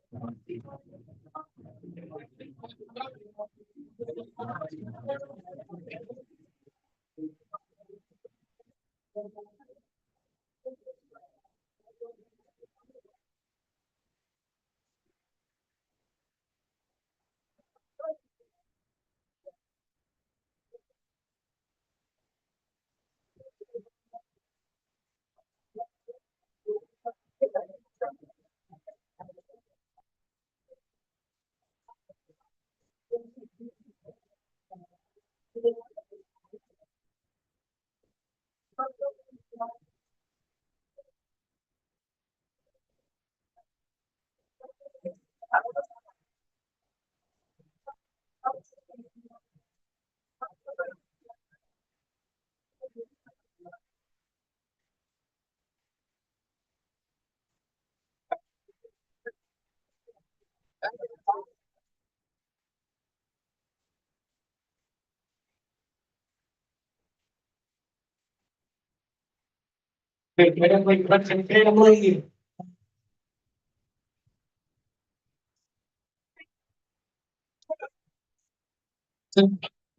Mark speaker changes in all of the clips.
Speaker 1: Family.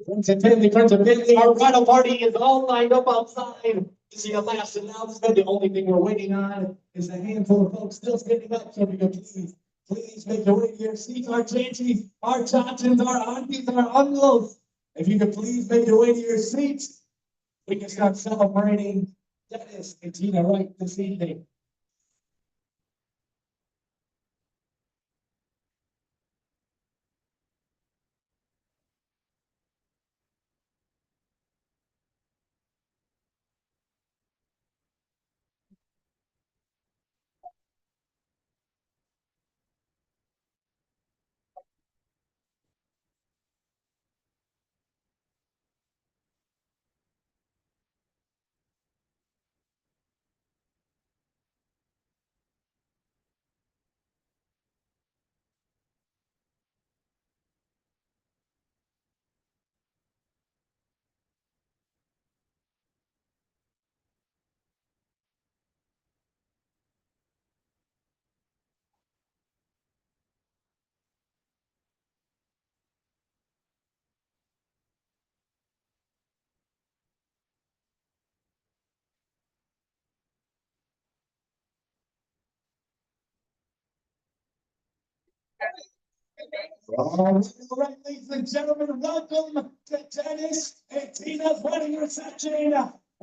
Speaker 1: Friends and family, our bridal party is all lined up outside. This is your last announcement. The only thing we're waiting on is a handful of folks still standing up. So if you could please make your way to your seats. Our chanchies, our chachins, our aunties, our uncles. If you could please make your way to your seats, we can start celebrating Dennis and Tina Wright this evening. All right, ladies and gentlemen, welcome to Dennis and Tina's wedding reception.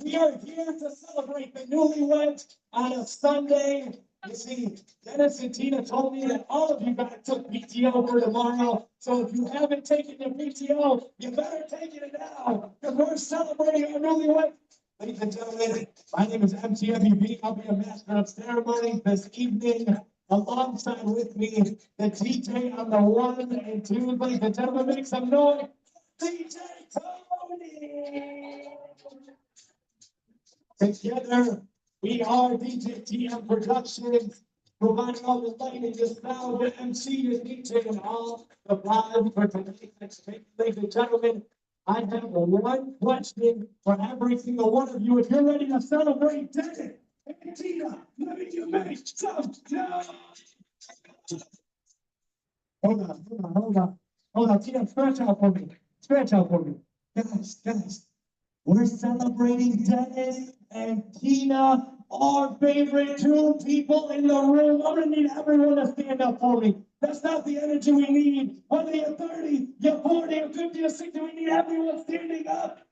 Speaker 1: We are here to celebrate the newlyweds on a Sunday. You see, Dennis and Tina told me that all of you guys took PTO for tomorrow. So if you haven't taken your PTO, you better take it now because we're celebrating our newlyweds. Ladies and gentlemen, my name is MTWB. I'll be a master of ceremony this evening. Alongside with me, the DJ on the 1 and 2. Ladies and gentlemen, make some noise. DJ Tony! Together, we are DJ TM Productions, providing all the lighting, the sound, the MC, the DJ, and all the vibe for tonight's experience. Ladies and gentlemen, I have one question for every single one of you. If you're ready to celebrate Dennis and Tina, let me make some noise. Hold on. Tina, stretch out for me. Guys, we're celebrating Dennis and Tina, our favorite two people in the room. I'm gonna need everyone to stand up for me. That's not the energy we need. Whether you're 30, you're 40, or 50, or 60, we need everyone standing up.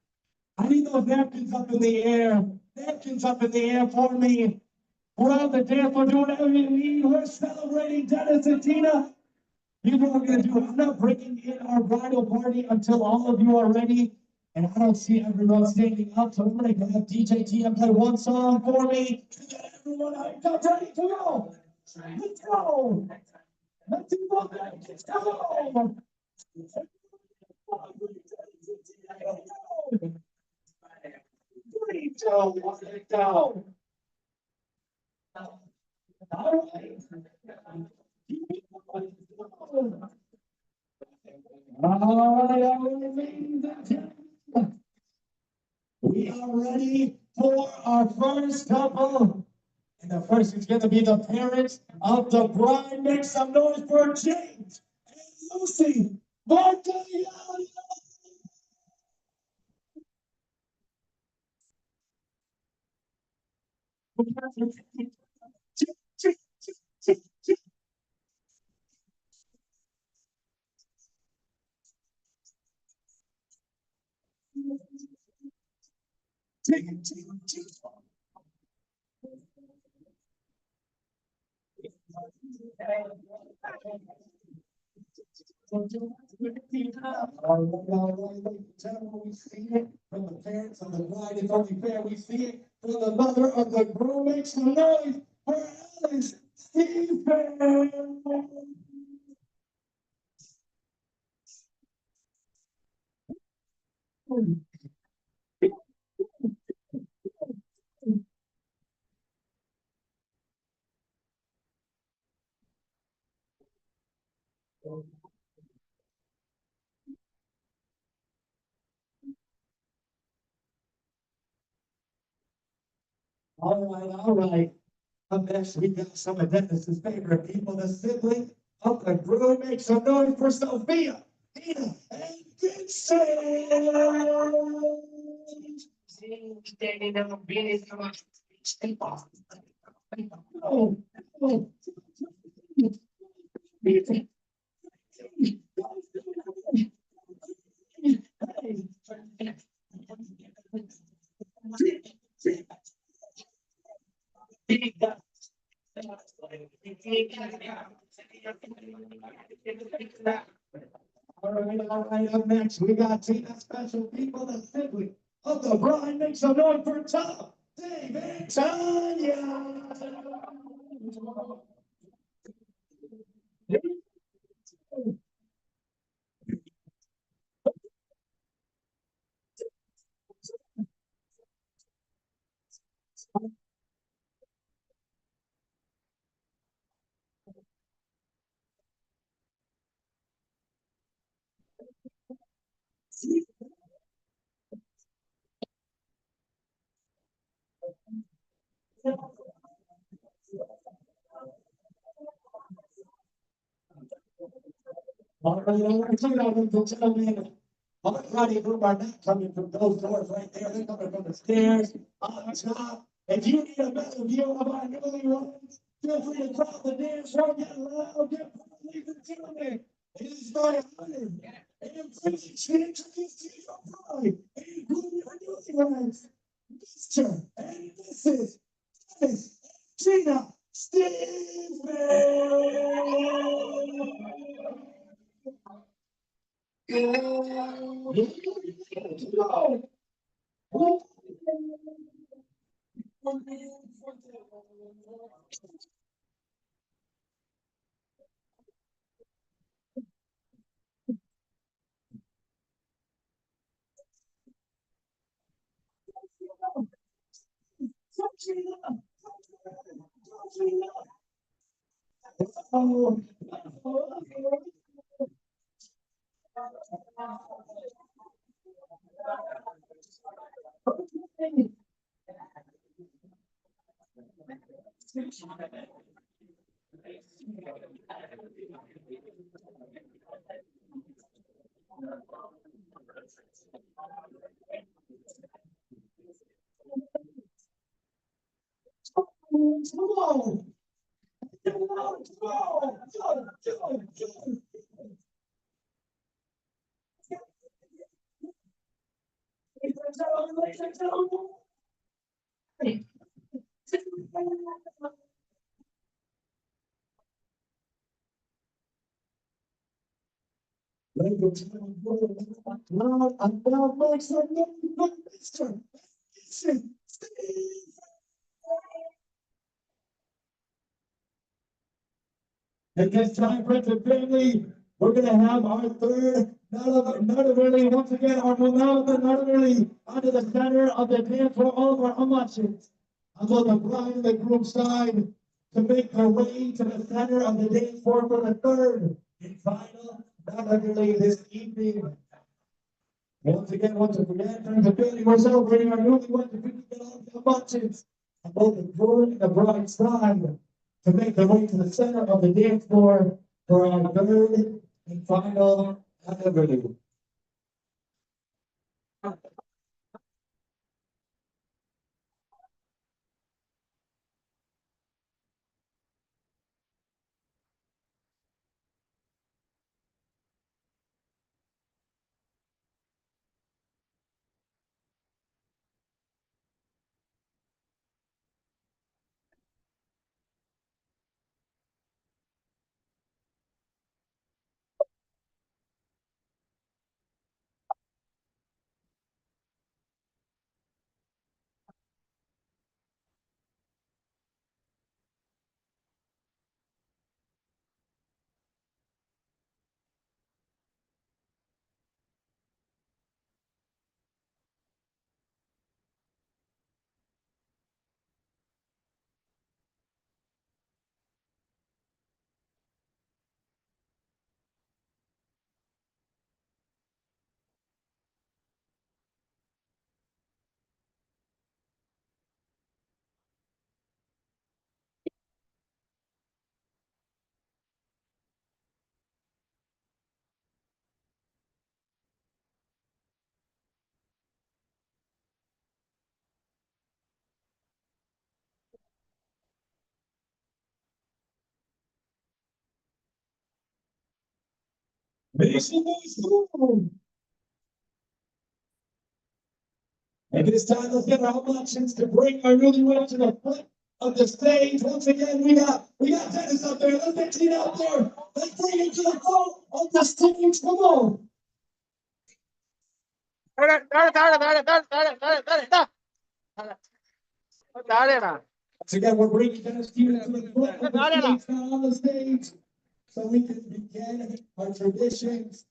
Speaker 1: I need those napkins up in the air. Napkins up in the air for me. We're on the dance floor doing whatever you need. We're celebrating Dennis and Tina. You know what we're gonna do? I'm not bringing in our bridal party until all of you are ready. And I don't see everyone standing up, so I'm gonna have DJ TM play one song for me. Get everyone hyped up, ready to go. Let's go. Let's go. Let's go. 3, 2, 1, let's go. All right. We are ready for our first couple. And the first is gonna be the parents of the bride. Make some noise for James and Lucy Bartolini. All right, ladies and gentlemen, we see it from the parents of the bride. It's only fair we see it from the mother of the groom. Make some noise for Alice Stephen. All right. Up next, we got some of Dennis's favorite people, the sibling of the groom. Make some noise for Sophia, Tina, and Vincent. Oh, oh. All right, up next, we got Tina special people, the sibling of the bride. Make some noise for Tom, Dave, and Tanya. All right, check it out, ladies and gentlemen. All the party group are not coming from those doors right there. They're coming from the stairs on top. If you need a better view of our newly ones, feel free to crowd the dance floor, get loud, get proud, ladies and gentlemen. It is my honor and privilege to introduce to you your bride and groom your newly ones, Mr. and Mrs. Dennis Gina Stephen. Now, I'm now make some noise for Mr. Vincent Steve. At this time, friends and family, we're gonna have our third, not really, once again, our Monalva, not really, onto the center of the dance for all of our emotions. On both the bride and the groom side, to make their way to the center of the dance floor for the third and final, not really this evening. Once again, friends and family, we're celebrating our newly ones, if we can get all the emotions. and both the groom and the bride's side to make their way to the center of the dance floor for our third and final activity. Mission is through. And this time, let's get our elections to bring our newlywed to the front of the stage. Once again, we got Dennis up there. Let's get Tina up there. Let's bring him to the front of the stage. Come on. Once again, we're bringing Dennis Tina to the front of the stage, now on the stage, so we can begin our traditions.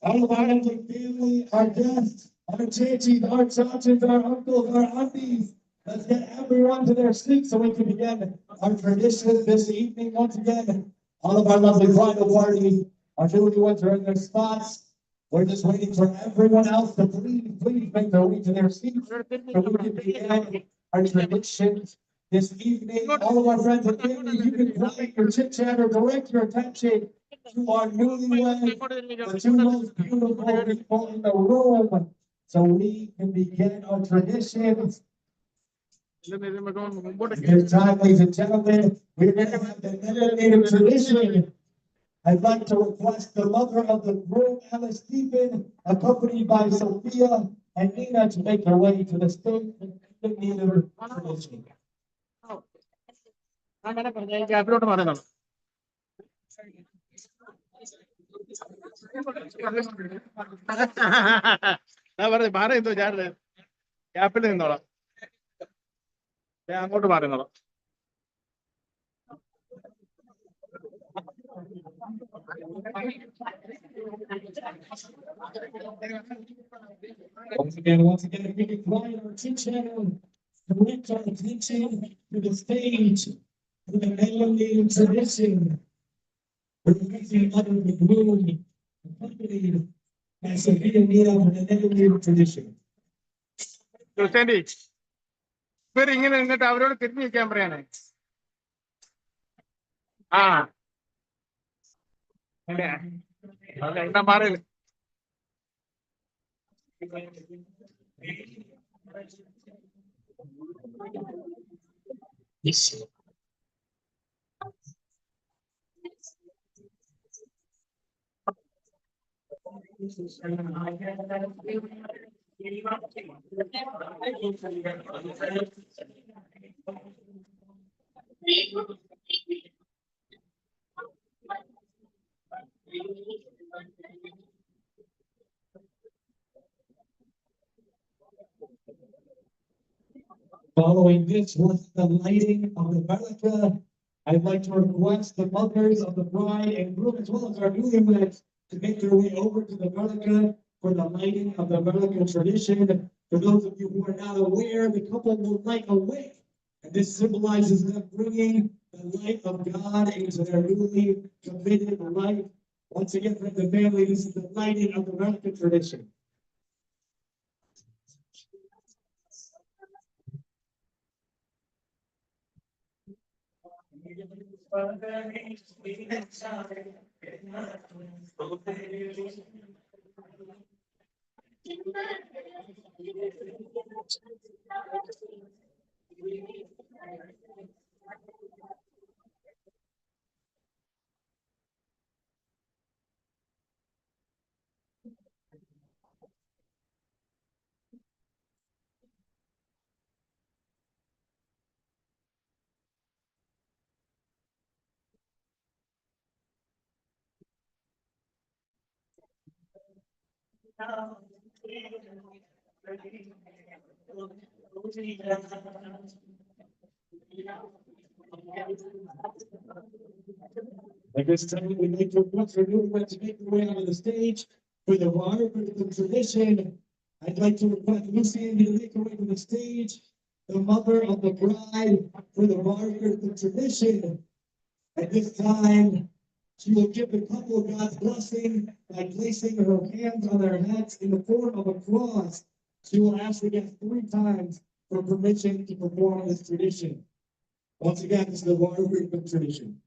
Speaker 1: All of our lovely family, our guests, our changes, our chachas, our uncles, our aunties. Let's get everyone to their seats so we can begin our tradition this evening. Once again, all of our lovely bridal party, our newlyweds are in their spots. We're just waiting for everyone else to please make their way to their seats so we can begin our traditions this evening. All of our friends and family, you can quiet your chit chat or direct your attention to our newlyweds, the two most beautiful people in the room, so we can begin our traditions. This time, ladies and gentlemen, we're going to have the melanated tradition. I'd like to request the mother of the groom, Alice Stephen, accompanied by Sophia and Nina, to make their way to the stage and the melanated tradition.
Speaker 2: ഞാൻ പറഞ്ഞു മാറി എന്തോ ഞാൻ ക്യാപ്പിൽ നിന്നോളാം ഞാൻ അങ്ങോട്ട് മാറി നിന്നോളാം.
Speaker 1: Once again, if we can quiet our attention, direct our attention to the stage, to the melanated tradition. We're raising under the groom, accompanied by Sophia Nina for the melanated tradition.
Speaker 2: ക്രിസ്ത്യാനി ഇവർ ഇങ്ങനെ നിന്നിട്ട് അവരോട് തിരിഞ്ഞു നിൽക്കാൻ പറയാനേ. ആ എന്നാ മാറിയില്ല.
Speaker 1: Yes. Following this was the lighting of the Baraka. I'd like to request the mothers of the bride and groom, as well as our newlyweds, to make their way over to the Baraka for the lighting of the Baraka tradition. For those of you who are not aware, the couple will light a wick, and this symbolizes them bringing the light of God into their newly committed life. Once again, for the family, this is the lighting of the Baraka tradition. At this time, we'd like to request for newlyweds to make their way onto the stage for the Raritan tradition. I'd like to request Lucy Andy to make her way to the stage, the mother of the bride for the Raritan tradition. At this time, she will give the couple God's blessing by placing her hands on their heads in the form of a cross. She will ask again 3 times for permission to perform this tradition. Once again, this is the Raritan tradition.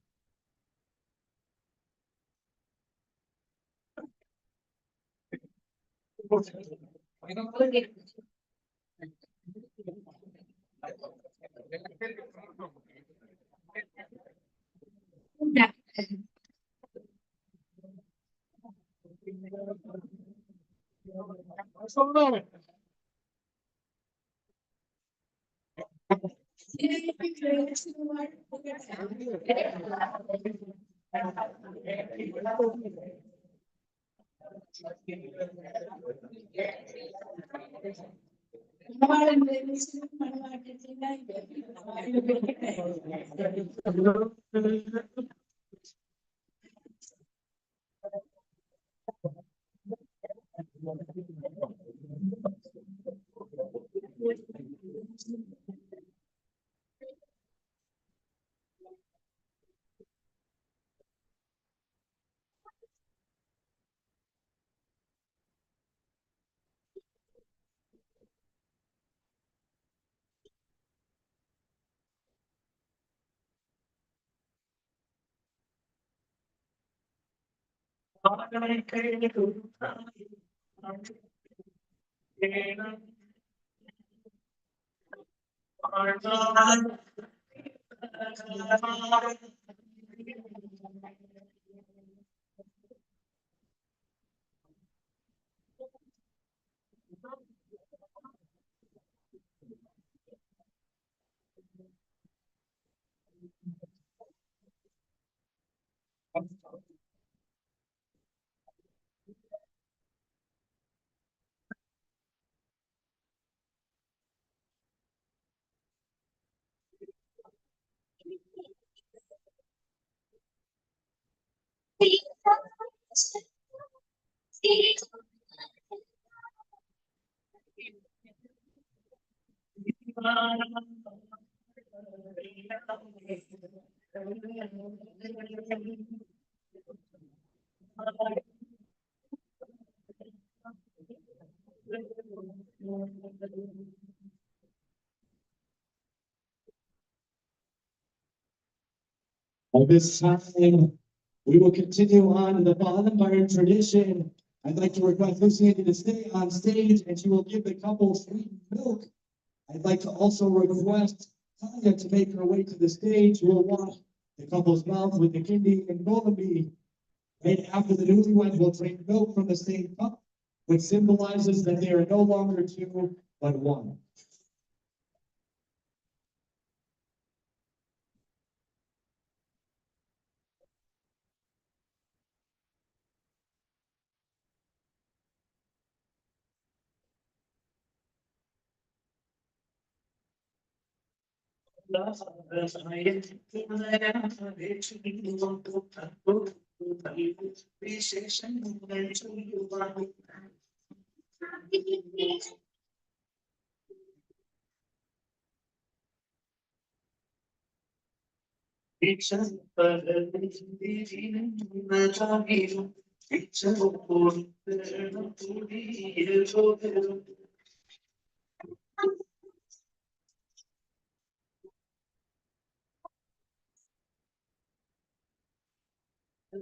Speaker 1: At this time, we will continue on to the bonfire tradition. I'd like to request Lucy Andy to stay on stage and she will give the couple sweet milk. I'd like to also request Tanya to make her way to the stage. We'll wash the couple's mouth with the kidney and Golden. Right after the newlyweds will drink milk from the same cup, which symbolizes that they are no longer 2, but 1. Up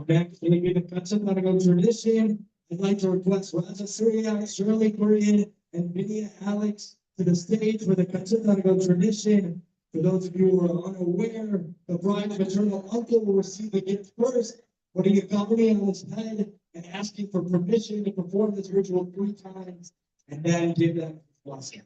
Speaker 1: next, will be the Kanchanaragal tradition. I'd like to request Raja Surya, Shirley Korean, and Vinny Alex to the stage for the Kanchanaragal tradition. For those of you who are unaware, the bride's maternal uncle will receive the gift first, putting a gummy on his head and asking for permission to perform this ritual 3 times, and then give them his blessing.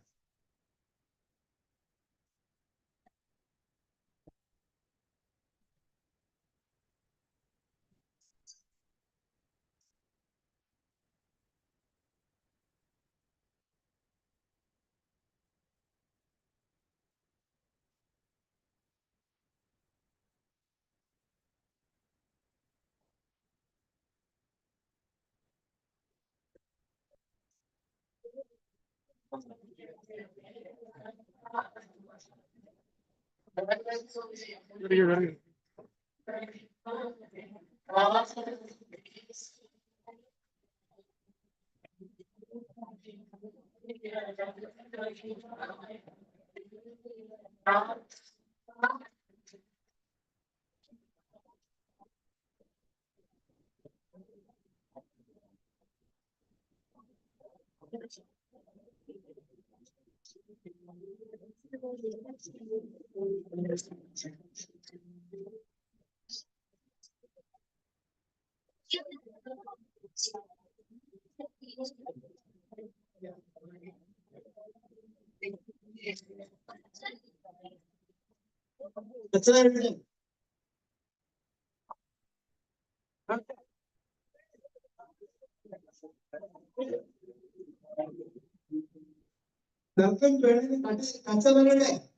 Speaker 1: That's everything. Welcome to Kanchanaragal.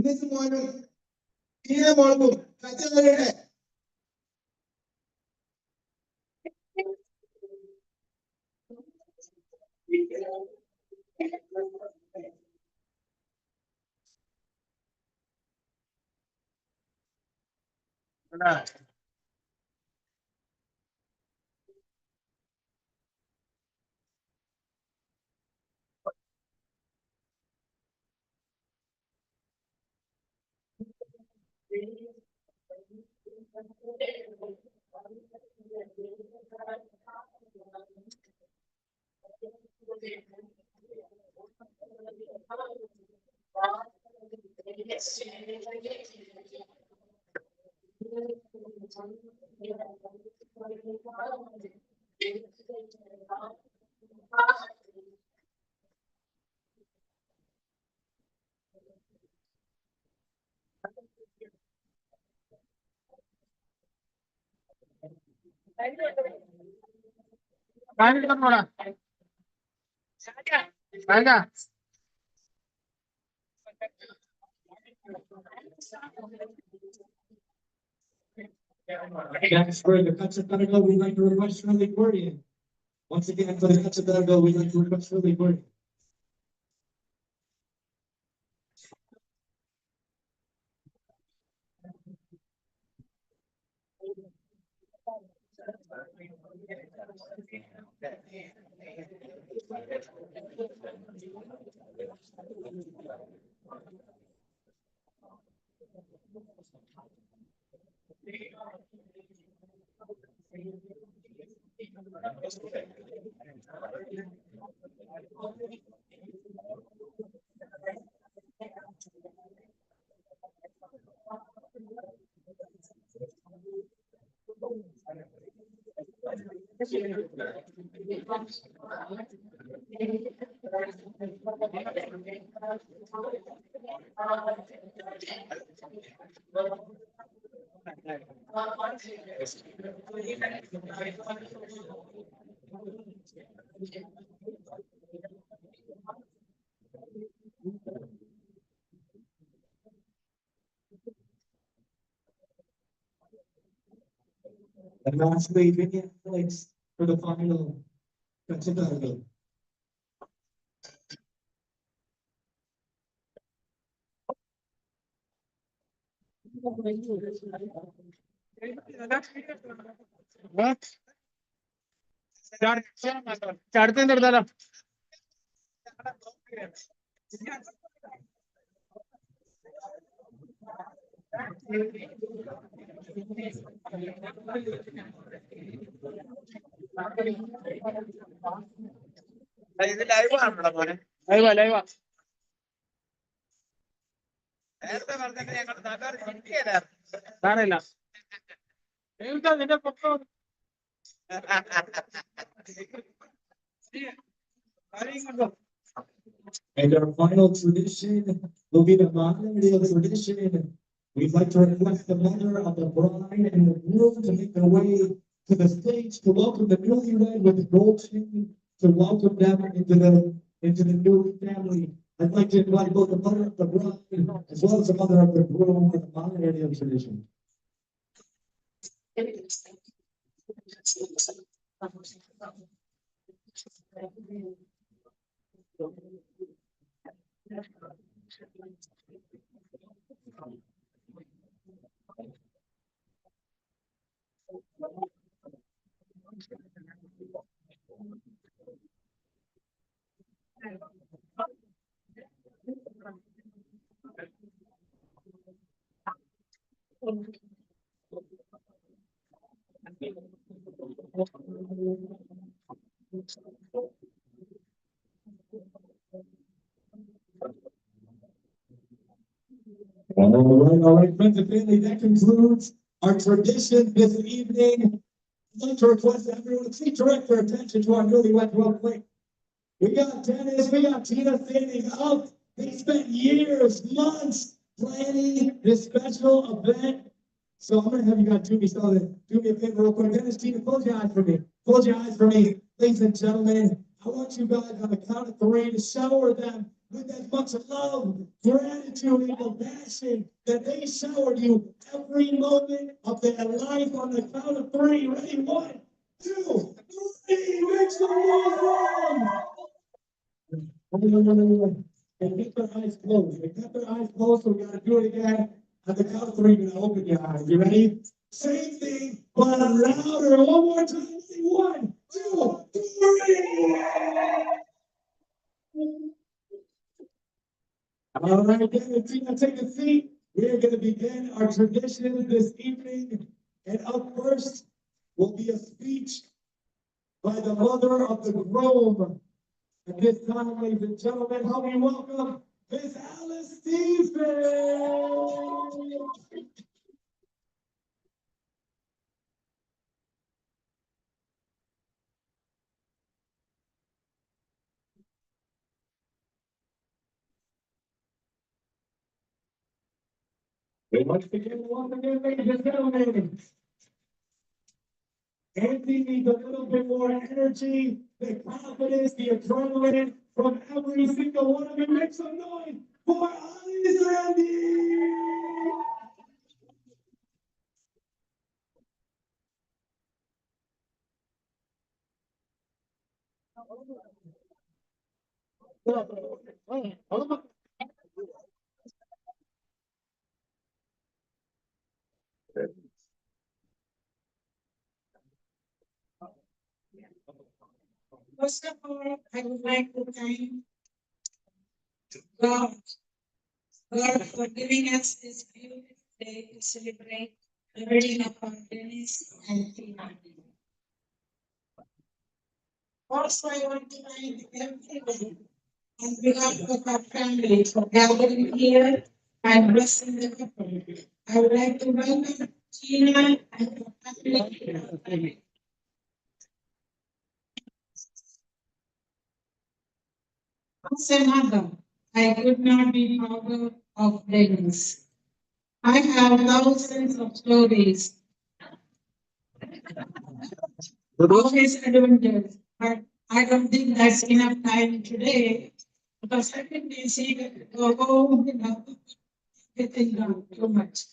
Speaker 1: This morning, here morning, Kanchanaragal. Next, for the Kanchanaragal, we'd like to request Shirley Korean. Once again, for the Kanchanaragal, we'd like to request Shirley Korean. And lastly, Vinny Alex for the final. That's about it.
Speaker 2: What? ചാടുത്ത എന്തെടുത്താലോ
Speaker 3: ഇത് ലൈവാണല്ലോ മോനെ.
Speaker 2: ലൈവാ ലൈവാ
Speaker 3: നേരത്തെ പറഞ്ഞിട്ട് ഞങ്ങൾ നാട്ടുകാർ ചിരിക്കുകയില്ലായിരുന്നു.
Speaker 2: സാരമില്ല എഴുതാ നിന്റെ പൊക്കം
Speaker 1: And our final tradition will be the modernity of tradition. We'd like to request the mother of the bride and the groom to make their way to the stage to welcome the newlywed with the gold chain, to welcome them into the new family. I'd like to invite both the mother of the bride as well as the mother of the groom for the modernity of tradition. All right, friends and family, that concludes our tradition this evening. I'd like to request everyone to please direct their attention to our newlyweds real quick. We got Dennis, we got Tina standing up. They spent years, months planning this special event. So I'm gonna have you guys do me a favor real quick. Dennis, Tina, close your eyes for me. Close your eyes for me, ladies and gentlemen. I want you guys on the count of 3 to shower them with as much love, gratitude, and compassion that they showered you every moment of their life on the count of 3. Ready? 1, 2, 3. Make some noise! And keep their eyes closed. They kept their eyes closed, so we gotta do it again. On the count of 3, you're gonna open your eyes. You ready? Same thing, but louder. One more time. 1, 2, 3. All right, Dennis, Tina, take a seat. We are gonna begin our tradition this evening. And up first will be a speech by the mother of the groom. At this time, ladies and gentlemen, help me welcome Miss Alice Stephen. We must begin once again, ladies and gentlemen. Anthony needs a little bit more energy, the confidence, the adrenaline from every single one of you. Make some noise for Alice Randy.
Speaker 4: First of all, I would like to thank God, for giving us this beautiful day to celebrate the wedding of our Dennis and Tina. Also, I want to thank everyone on behalf of our family for gathering here and blessing the couple. I would like to welcome Tina and her family. As a mother, I could not be prouder of Dennis. I have thousands of stories of his adventures, but I don't think that's enough time today because I've been busy with getting done too much.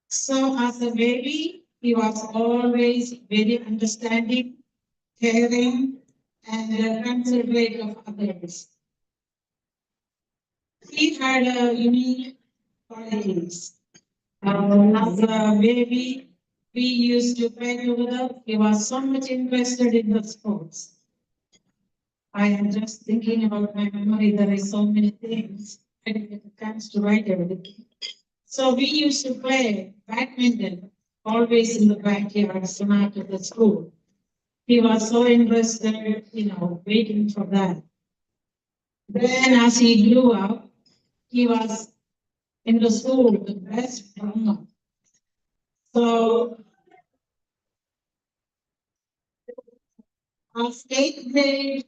Speaker 4: So as a baby, He was always very understanding, caring, and considerate of others. He had a unique qualities. As a baby, we used to play together. He was so much interested in the sports. I am just thinking about my memory. There are so many things. I didn't get a chance to write everything. So we used to play badminton always in the backyard soon after the school. He was so interested, waiting for that. Then as he grew up, he was in the school the best drummer. So after eighth grade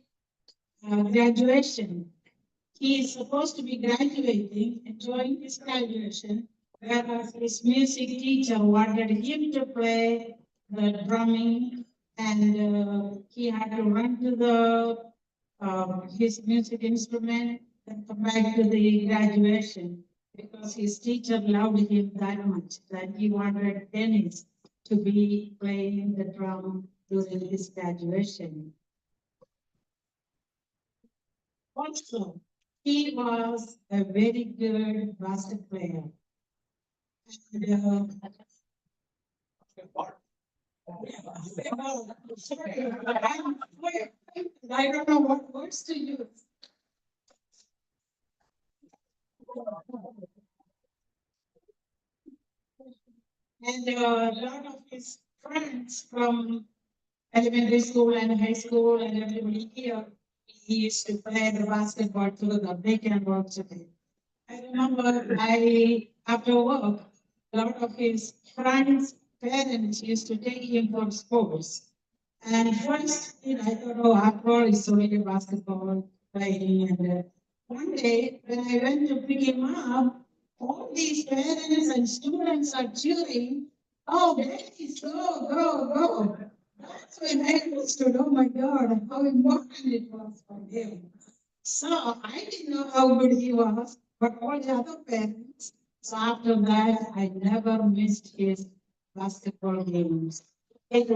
Speaker 4: graduation, he is supposed to be graduating, enjoying his graduation, whereas his music teacher wanted him to play the drumming, and he had to run to his music instrument and come back to the graduation because his teacher loved him that much that he wanted Dennis to be playing the drum during his graduation. Also, he was a very good basket player. And, sorry, I don't know what words to use. And a lot of his friends from elementary school and high school and everybody here, he used to play the basketball together. They can work together. I remember after work, a lot of his friends' parents used to take him for sports. And first, I thought, oh, after all, it's only basketball playing. And one day, when I went to pick him up, all these parents and students are cheering. Oh, Dennis, go, go, go. That's when I understood, oh my God, how important it was for him. So I didn't know how good he was, but all the other parents. So after that, I never missed his basketball games. It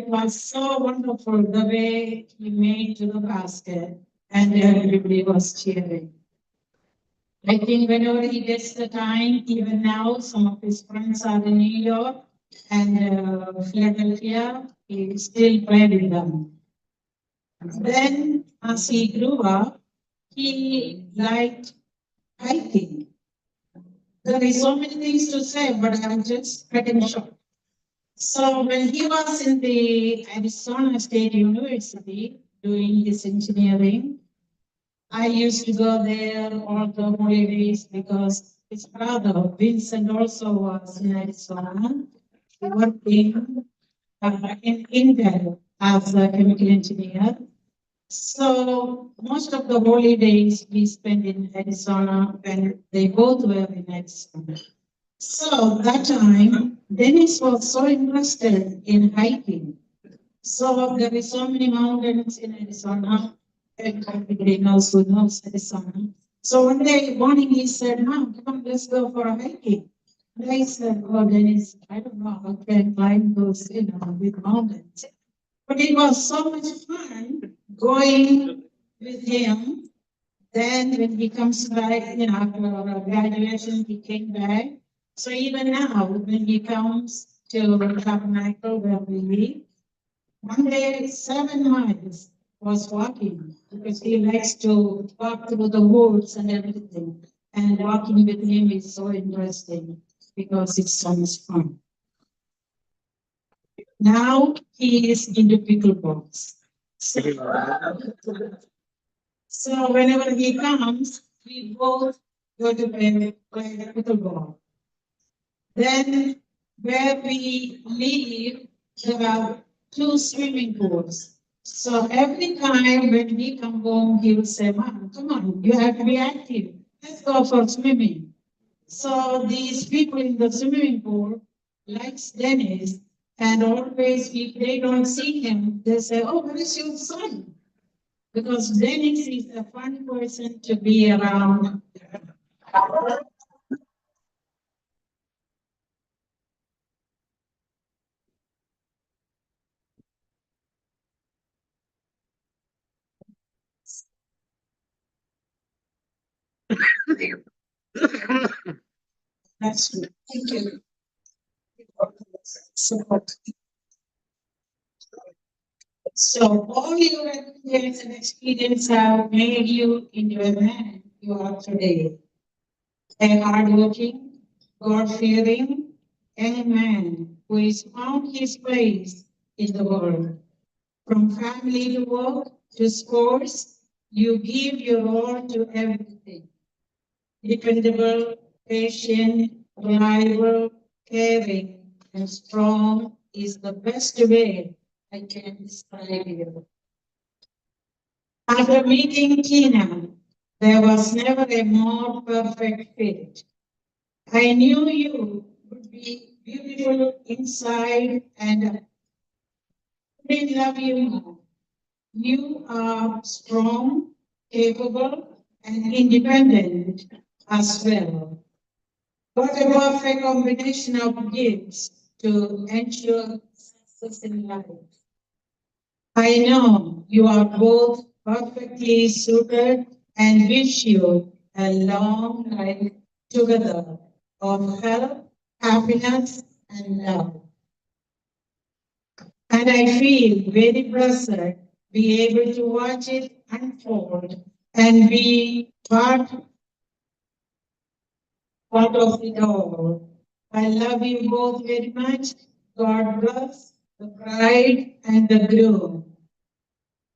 Speaker 4: was so wonderful the way he made to the basket and everybody was cheering. I think whenever he gets the time, even now, some of his friends are in New York and Philadelphia, he still played with them. Then, as he grew up, he liked hiking. There is so many things to say, but I'm just cutting short. So when he was in the Arizona State University doing his engineering, I used to go there all the holidays because his brother Vincent also was in Arizona working in Intel as a chemical engineer. So most of the holidays we spent in Arizona when they both were in Arizona. So that time, Dennis was so interested in hiking. So there is so many mountains in Arizona, and everybody knows who knows Arizona. So one day morning he said, Mom, come on, let's go for a hiking. And I said, oh, Dennis, I don't know how can climb those, big mountains. But it was so much fun going with him. Then when he comes back, after our graduation, he came back. So even now, when he comes to Tabernacle where we live, one day 7 miles was walking because he likes to walk through the woods and everything. And walking with him is so interesting because it's so much fun. Now he is into pickleball. So whenever he comes, we both go to play pickleball. Then where we live, there are 2 swimming pools. So every time when we come home, he will say, Mom, come on, you have to be active. Let's go for swimming. So these people in the swimming pool likes Dennis, and always if they don't see him, they say, oh, where is your son? Because Dennis is a fun person to be around. That's good. Thank you. Support. So all your experience and experience have made you into a man you are today. A hardworking, God-fearing, young man who has found his place in the world. From family to work to sports, you give your all to everything. Dependable, patient, reliable, caring, and strong is the best way I can describe you. After meeting Tina, there was never a more perfect fit. I knew you would be beautiful inside and I love you more. You are strong, capable, and independent as well. What a perfect combination of gifts to ensure success in life. I know you are both perfectly suited and wish you a long life together of health, happiness, and love. And I feel very blessed be able to watch it unfold and be part of it all. I love you both very much. God bless the bride and the groom.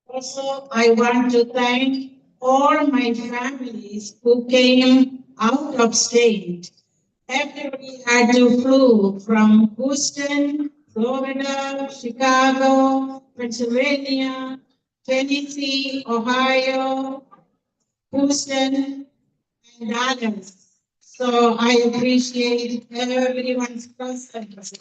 Speaker 4: Also, I want to thank all my families who came out of state. Everybody had to flew from Houston, Florida, Chicago, Pennsylvania, Tennessee, Ohio, Houston, and Dallas. So I appreciate everyone's presence.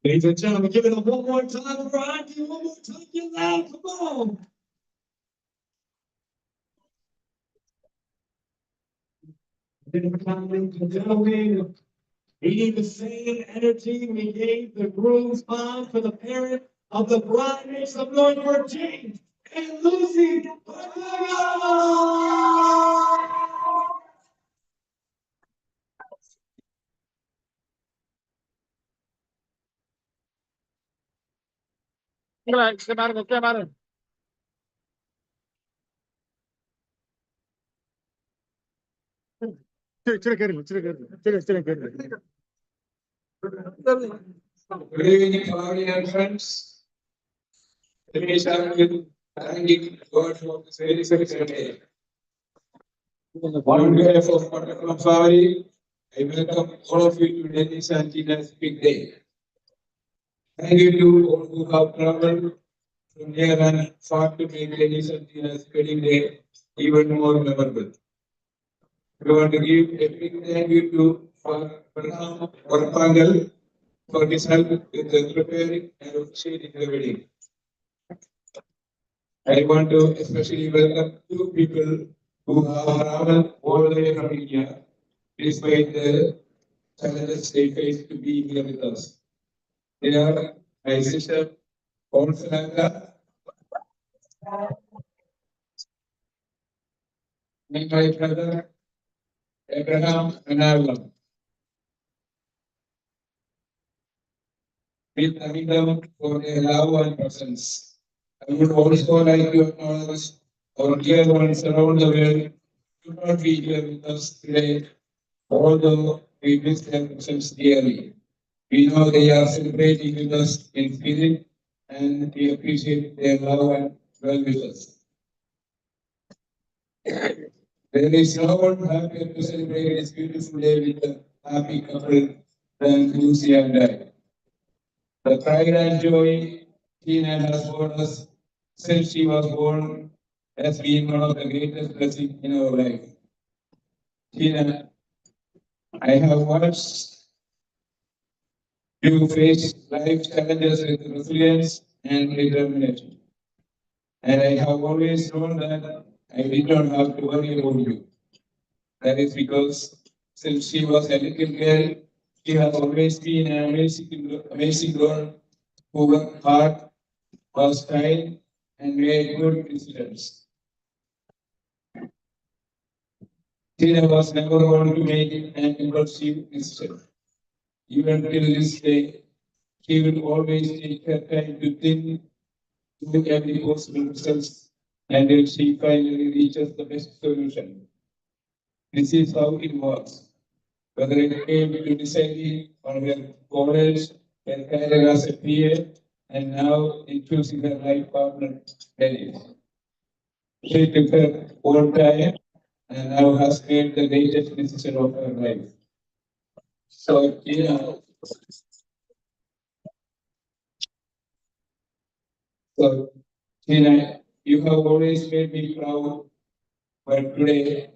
Speaker 1: Ladies and gentlemen, give it up one more time for Auntie. One more time, get loud, come on. Ladies and gentlemen, we need the same energy we gave the groom's mom for the parent of the bride, Nation of Northford, James and Lucy.
Speaker 2: Kita bareng, kita bareng. Cerita kering, cerita kering.
Speaker 5: Good evening, family and friends. Let me start with thanking God for this very special day. On behalf of Patakalam family, I welcome all of you to Delhi's and Tina's big day. Thank you to all who have traveled from near and far to make Delhi's and Tina's wedding day even more memorable. We want to give a big thank you to Farham Orpangal for his help with the preparing and officiating the wedding. I want to especially welcome two people who have traveled all the way from India, despite the challenges they face to be here with us. They are my sister, Consolata, and my brother, Abraham Anarlam. We thank them for their love and presence. I would also like to acknowledge our dear ones around the world who could not be here with us today, although we miss their presence dearly. We know they are celebrating with us in spirit and we appreciate their love and well wishes. There is no one happier to celebrate this beautiful day with a happy couple than Lucy and I. The pride and joy Tina has brought us since she was born has been one of the greatest blessings in our life. Tina, I have watched you face life challenges with resilience and determination. And I have always known that I did not have to worry about you. That is because since she was a little girl, She has always been an amazing girl who worked hard, was kind, and made good decisions. Tina was never going to make an impulsive decision. Even till this day, she will always take her time to think through every possible result until she finally reaches the best solution. This is how it works. Whether it came to deciding on her college, her career as a PA, and now in choosing her life partner, Dennis. She took her own time and now has made the latest decision of her life. So, so, Tina, you have always made me proud, but today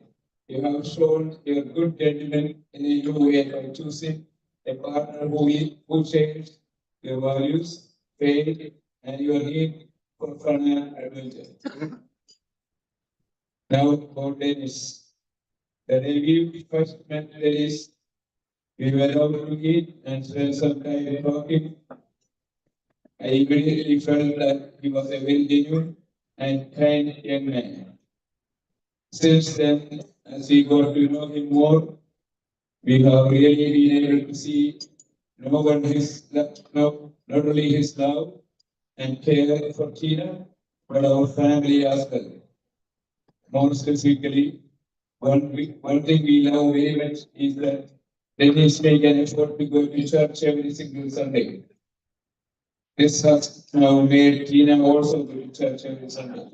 Speaker 5: you have shown your good judgment in a new way by choosing a partner who shares your values, faith, and your need for fun and adventure. Now about Dennis. The day we first met Dennis, we were out to eat and spent some time talking. I immediately felt that he was a very genuine and kind young man. Since then, as we got to know him more, we have really been able to see no one his no, not only his love and care for Tina, but our family as well. More specifically, one thing we love very much is that Dennis make an effort to go to church every single Sunday. This has now made Tina also go to church every Sunday.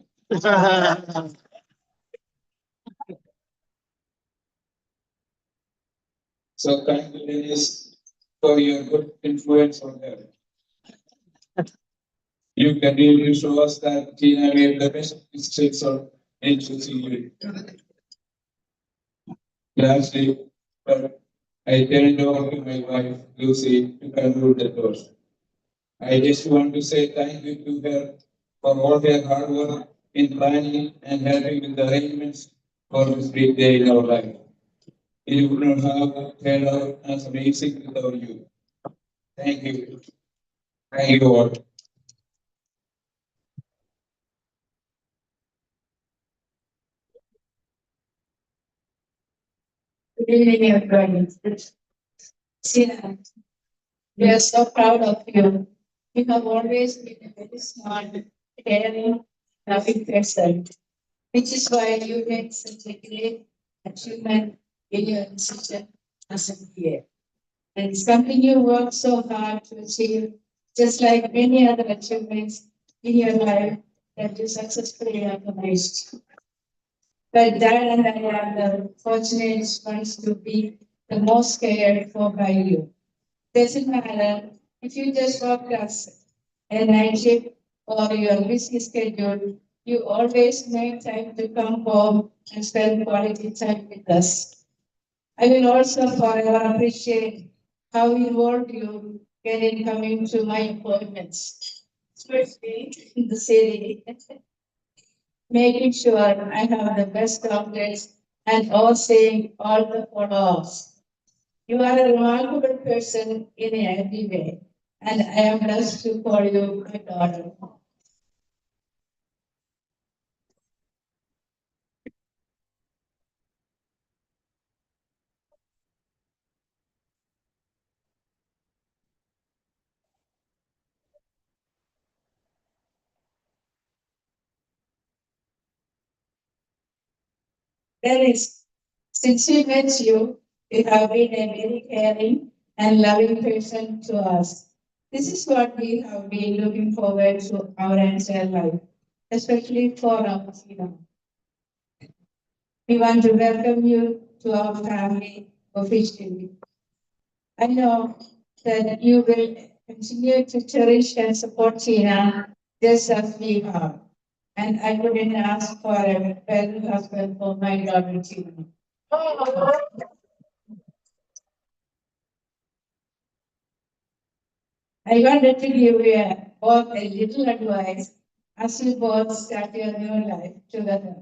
Speaker 5: So thank you, Dennis, for your good influence on her. You continue to show us that Tina made the best mistakes on in choosing you. Lastly, but I turned over to my wife, Lucy, to conclude the course. I just want to say thank you to her for all her hard work in planning and helping with the arrangements for this big day in our life. It would not have turned out as amazing without you. Thank you. Thank you all.
Speaker 4: Good evening, everybody. Sina, we are so proud of you. You have always been a very smart, caring, loving person, which is why you made such a great achievement in your decision as a PA. And it's something you worked so hard to achieve, just like many other achievements in your life that you successfully accomplished. But Dad and I are the fortunate ones to be the most cared for by you. Doesn't matter if you just work as a night shift or your busy schedule, you always make time to come home and spend quality time with us. I will also forever appreciate how involved you get in coming to my appointments, especially in the city, making sure I have the best doctors and all saying all the follow-ups. You are a remarkable person in every way, and I am blessed to call you my daughter. Dennis, since we met you, you have been a very caring and loving person to us. This is what we have been looking forward to our entire life, especially for our freedom. We want to welcome you to our family officially. I know that you will continue to cherish and support Tina just as we have. And I couldn't ask for a better husband for my daughter Tina. I wanted to give you both a little advice as you both start your new life together.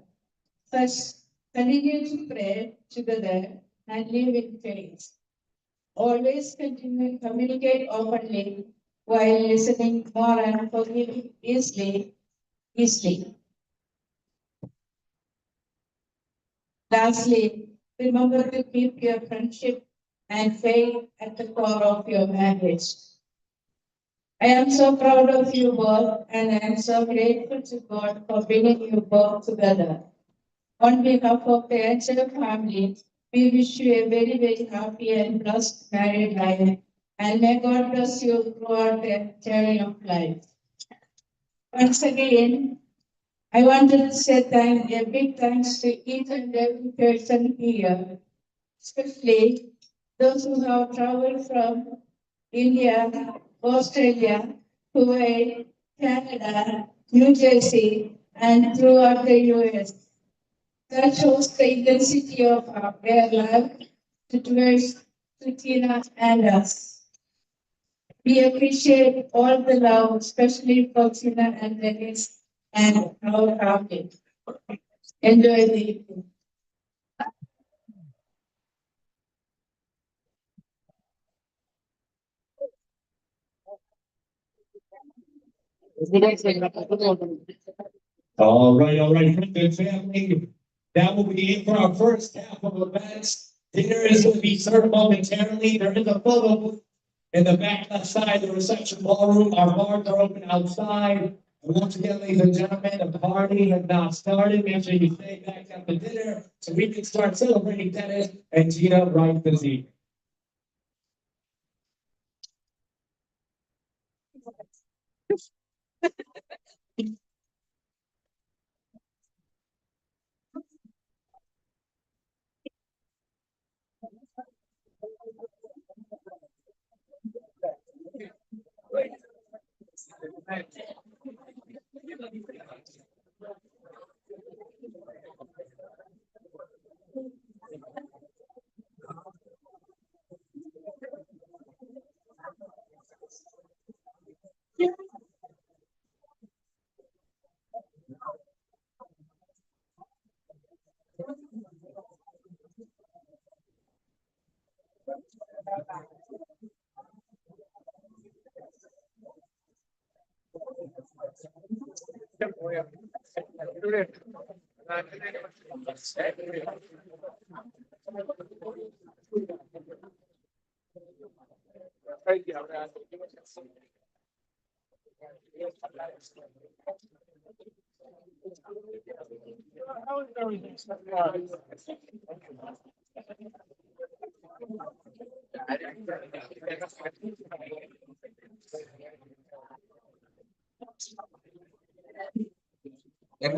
Speaker 4: First, continue to pray together and live in faith. Always continue to communicate openly while listening more and forgiving easily. Lastly, remember to keep your friendship and faith at the core of your marriage. I am so proud of you both, and I am so grateful to God for bringing you both together. On behalf of the entire family, we wish you a very, very happy and blessed married life, and may God bless you throughout the journey of life. Once again, I wanted to say a big thanks to each and every person here, especially those who have traveled from India, Australia, Kuwait, Canada, New Jersey, and throughout the US. That shows the intensity of their love towards Tina and us. We appreciate all the love, especially for Tina and Dennis and our family. Enjoy the evening.
Speaker 1: All right, friends and family. That will be it for our first half of events. Dinner is going to be served momentarily. There is a photo booth in the back left side of the reception ballroom. Our bars are open outside. And once again, ladies and gentlemen, the party has now started. Make sure you stay back after dinner so we can start celebrating Dennis and Tina right this evening.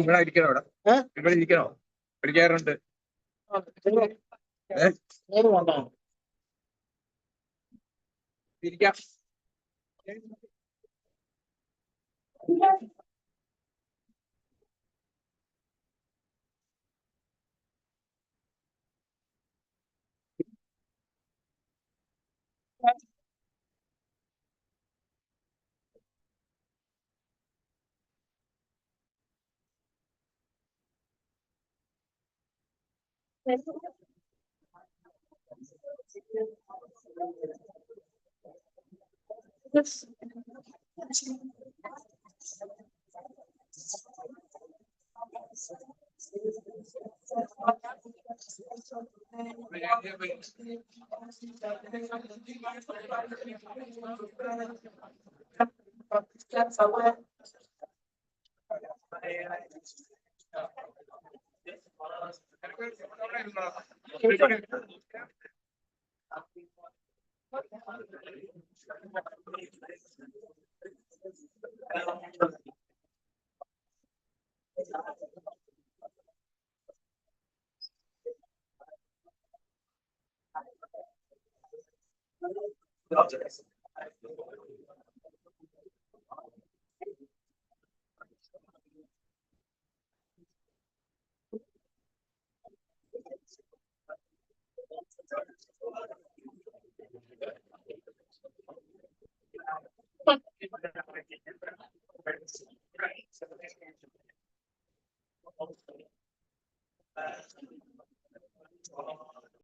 Speaker 3: ഇവിടെ ഇരിക്കണോ ഇവിടെ? ഇവിടെ ഇരിക്കണോ? പിടിക്കാറുണ്ട്. ഇരിക്കാം.